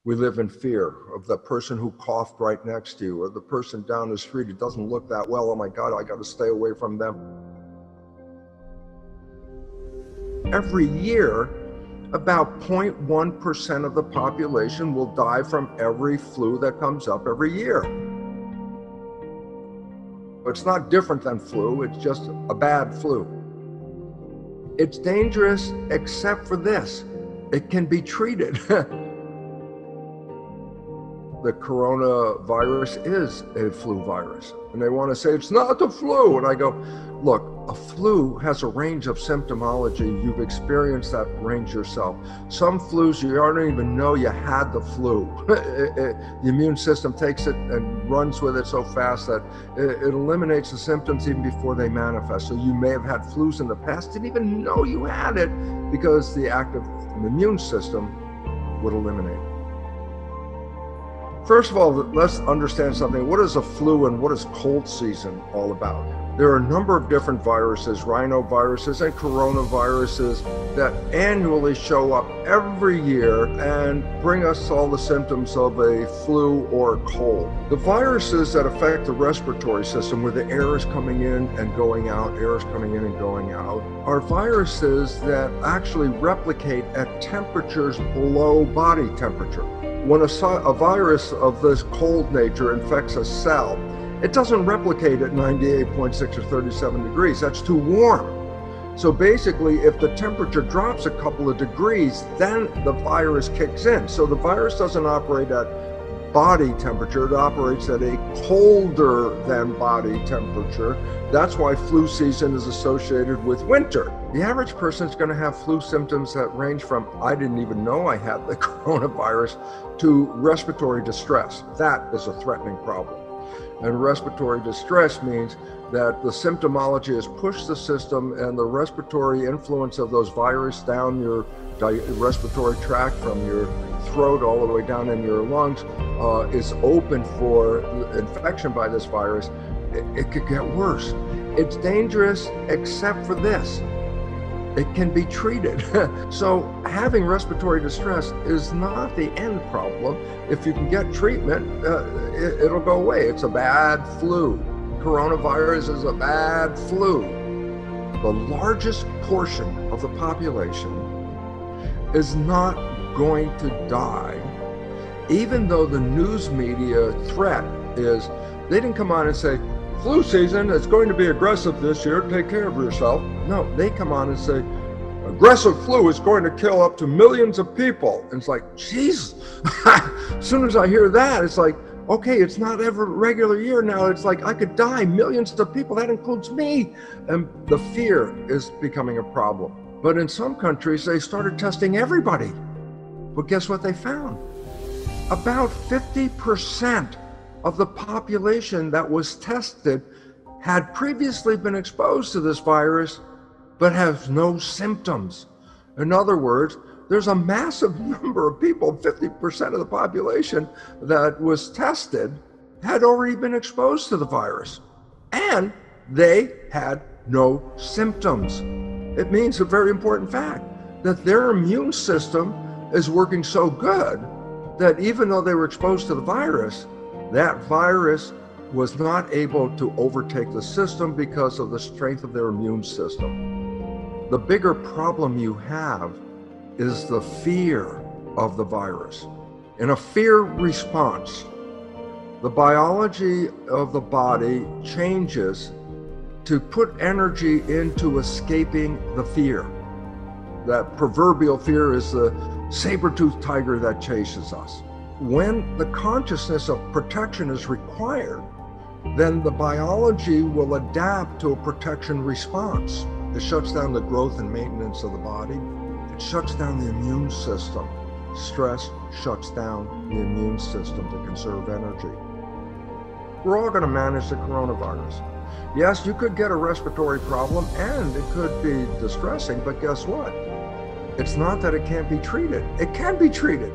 We live in fear of the person who coughed right next to you, or the person down the street who doesn't look that well. Oh my God, I got to stay away from them. Every year, about 0.1% of the population will die from every flu that comes up every year. It's not different than flu, it's just a bad flu. It's dangerous except for this: it can be treated. The coronavirus is a flu virus. And they want to say, it's not the flu. And I go, look, a flu has a range of symptomology. You've experienced that range yourself. Some flus, you don't even know you had the flu. The immune system takes it and runs with it so fast that it eliminates the symptoms even before they manifest. So you may have had flus in the past, didn't even know you had it, because the active immune system would eliminate it. First of all, let's understand something. What is a flu and what is cold season all about? There are a number of different viruses, rhinoviruses and coronaviruses, that annually show up every year and bring us all the symptoms of a flu or a cold. The viruses that affect the respiratory system, where the air is coming in and going out, air is coming in and going out, are viruses that actually replicate at temperatures below body temperature. When a virus of this cold nature infects a cell, it doesn't replicate at 98.6 or 37 degrees. That's too warm. So basically, if the temperature drops a couple of degrees, then the virus kicks in. So the virus doesn't operate at body temperature, it operates at a colder than body temperature. That's why flu season is associated with winter. The average person is going to have flu symptoms that range from, I didn't even know I had the coronavirus, to respiratory distress. That is a threatening problem. And respiratory distress means that the symptomology has pushed the system, and the respiratory influence of those viruses down your respiratory tract from your throat all the way down in your lungs is open for infection by this virus. It could get worse. It's dangerous except for this: it can be treated. So having respiratory distress is not the end problem. If you can get treatment, it'll go away. It's a bad flu. Coronavirus is a bad flu. The largest portion of the population is not going to die, even though the news media threat is, they didn't come on and say, flu season, it's going to be aggressive this year, take care of yourself. No, they come on and say, aggressive flu is going to kill up to millions of people. And it's like, jeez. As soon as I hear that, it's like, okay, it's not every regular year now. It's like, I could die, millions of people, that includes me. And the fear is becoming a problem. But in some countries, they started testing everybody. But guess what they found? About 50% of the population that was tested had previously been exposed to this virus, but have no symptoms. In other words, there's a massive number of people, 50% of the population that was tested had already been exposed to the virus, and they had no symptoms. It means a very important fact, that their immune system is working so good that even though they were exposed to the virus, that virus was not able to overtake the system because of the strength of their immune system. The bigger problem you have is the fear of the virus. In a fear response, the biology of the body changes to put energy into escaping the fear. That proverbial fear is the saber-toothed tiger that chases us. When the consciousness of protection is required, then the biology will adapt to a protection response. It shuts down the growth and maintenance of the body. It shuts down the immune system. Stress shuts down the immune system to conserve energy. We're all going to manage the coronavirus. Yes, you could get a respiratory problem and it could be distressing, but guess what? It's not that it can't be treated. It can be treated.